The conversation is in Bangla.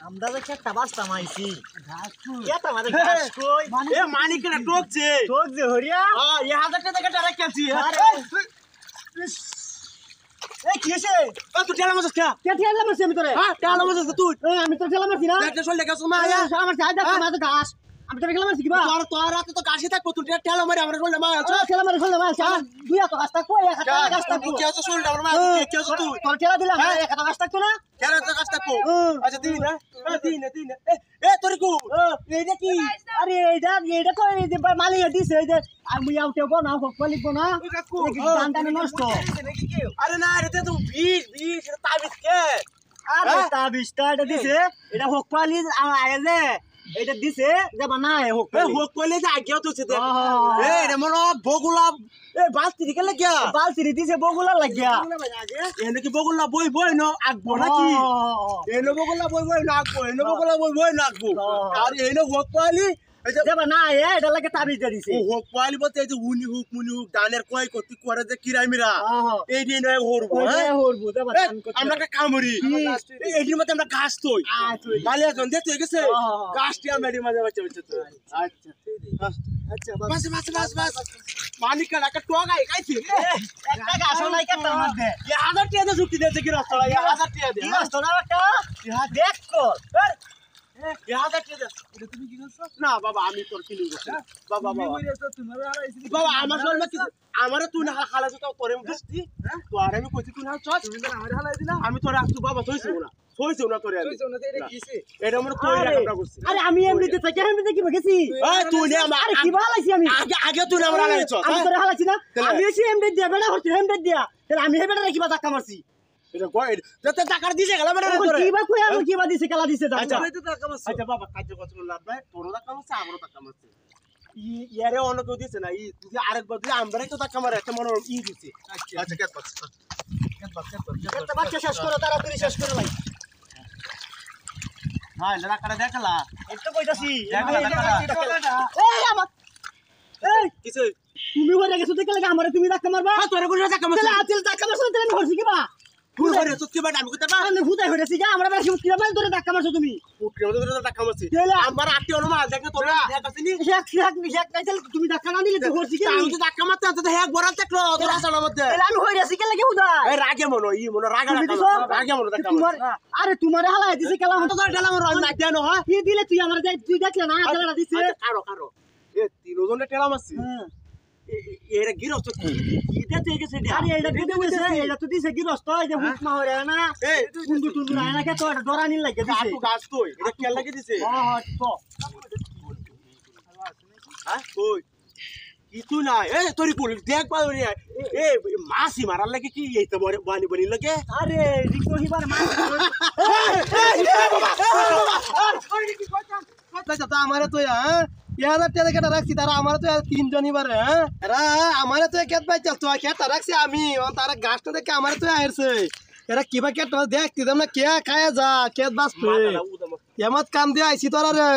আমরা যে একটা বাস্তা মাইছি এটা আমাদের ঘাস কই এ মানিকটা টকছে হরিয়া হ্যাঁ 1000 টাকা টাকা রাখছি এ কিছে ও তুই ঠেলা মারছিস কে ঠেলা মারছিস আমি তোরে হ্যাঁ ঠেলা মারছিস তুই আমি তো ঠেলা মারছি না দেখতে চল লেগে সুমা আমার সাইড দেখো মাঝে ঘাস আমি তোরে ঠেলা মারছি কি বা তোর রাতে তো ঘাসই থাকবো তুই ঠেলা মারি আমরা চল মা ঠেলা মারি দুইয়া তো ঘাস থাকো একটা ঘাস থাকো কি আছে চল আমরা কি আছে তুই তোর ঠেলা দিলা একটা ঘাস থাকতো না কেন তো ঘাস থাকো আচ্ছা দিন এ তোর কো এইটা কি আরে এইটা তো এই যে মালিক দিছে এই যে আমি আউটে বনা হোক লিখব না দান দান নষ্ট আরে না এটা তো 20 এটা তাবিজ কে আরে তাবিজটা এটা দিছে এটা হোক পালি আগে যে এটা দিছে যে বানায় হোক পালি যে আগেও তো ছিল এ এটা মনো বগুলা এ বালতি কে লাগিয়া বালতি দিছে বগুলা লাগিয়া এনে কি বগুলা বই ন আগবো নাকি এনে বগুলা বই ন আগবো এনে বগুলা বই ন আগবো আর এনে হোক পালি যাবা না এটা লাগে তাবিজ দিছে হোক পালি বলতে এই যে উনি হুক মুনি হুক দানের কয় কতি করে যে কিরামিরা এই দিন হরবো যাবা আমরা একটা কামড়ি এই দিন মতে আমরা ঘাস তোই মালিয়া জন দেখতে গেছে ঘাসটি আমরা এর মাঝে বাচ্চা বাচ্চা আচ্ছা বাস মানিক কাকা টগাই খাইছি একটা ঘাস নাই কাটা মধ্যে 1000 টাকা যুক্তি দিতে কি রাস্তা 1000 টাকা দে রাস্তা না একটা দেখ কর তুমি কি করছো না বাবা আমি তোর কিনে গেছি বাবা বাবা আমার সঙ্গে আমারে তুই না হালা তো তোরে বুঝতি তো আর আমি কইছি তুই না চল তুমি না আমারে হালাই দিলা আমি তোরে আসু বাবা থইছি না তোরে আমি থইছো না এটা কিছে এটা আমার কই রাখা করছিস আরে আমি এমনিতে থেকে এমনিতে কি গেছি এই তুই না আরে কি ভালাইছি আমি আগে তুই না আমার হালাইছ আমি তোরে হালাইছি না আমি এসে এমনি দিয়া বেড়া হচ্ছে এমনি দিয়া তাহলে আমি হেবেটা কি বা ধাক্কা মারছি এটা কই যত টাকা দিছে গেল মানে তোরে কি বা কই আমি কি বা দিছে খেলা দিছে আচ্ছা আচ্ছা বাবা কাজ কত লাভ নাই তোরও টাকা মারছে আমারও টাকা মারছে ইয়ারে অন্য কেউ দিছে না তুই আরেকবার দিলে আমরাই তো টাকা মারে একটা মনে দিছে আচ্ছা কেট বাচ্চা শেষ করো তাড়াতাড়ি শেষ করো ভাই হ্যাঁ টাকাটা দেখলা একটু কইতাছি এই আমার এই কিছু তুমি ওরে গেছো দেখে লাগে আমারে তুমি ধাক্কা মারবা তোরে কোন ধাক্কা মারছ তাহলে আতিল ধাক্কা মারছ তাহলে হরছি কি বা ভুল করে সত্যি বাট আমি কইতে পারবা আমি ভুতাই হইছি যা আমরা বেশি কি মানে তোরে ধাক্কা মারছ তুমি উঠরে তোরে ধাক্কা মারছি তাহলে আমার আটি অনুমান দেখে তোরে দেখাছিনি এক কাইছিল তুমি ধাক্কা না দিলে তো হরছি কি আমি তো ধাক্কা মারতে তো এক বড় দেখলো তোর আসলের মধ্যে তাহলে আমি হইছি কি লাগে হুদা এই রাগে মনো রাগে মনো ধাক্কা মার আরে তোমারে হালাই দিছে কেলা হতো তোর ঢালা মর না কেন হয় কি দিলে তুই আমার তুই দেখলে না ঢালা দিছে কারো এ তিনজনে টেলা মারছি এরা গিরস্ত কি দিতে গেছে আরে এটা দিতে গেছে এটা তো দিছে গিরস্ত এই যে হুক মা হরে না এই তুন্দু না না কে তো ডরানি লাগে দিছে আটু গাছ কই এটা কেন লাগে দিছে হ্যাঁ তো হ্যাঁ কই কিছু না এ তোরি কোল দেখ পাওরি এ মাসি মারার লাগে কি এই তো বানি বনি লাগে আরে রিকো হিবার মাছ বাবা আমারে তো হ্যাঁ 1000 টাকা কেটে রাখছি তারা আমারে তো 3 জন এবারে হ্যাঁ এরা আমারে তো কেট পাই চল তো কেটে রাখছি আমি তারা গাছটা দেখে আমারে তো আইছে এরা কিবা কেট দেখতি তোমরা কে খায় যা কেট বাস এমত কাম দিয়ে আইছি তোরা রে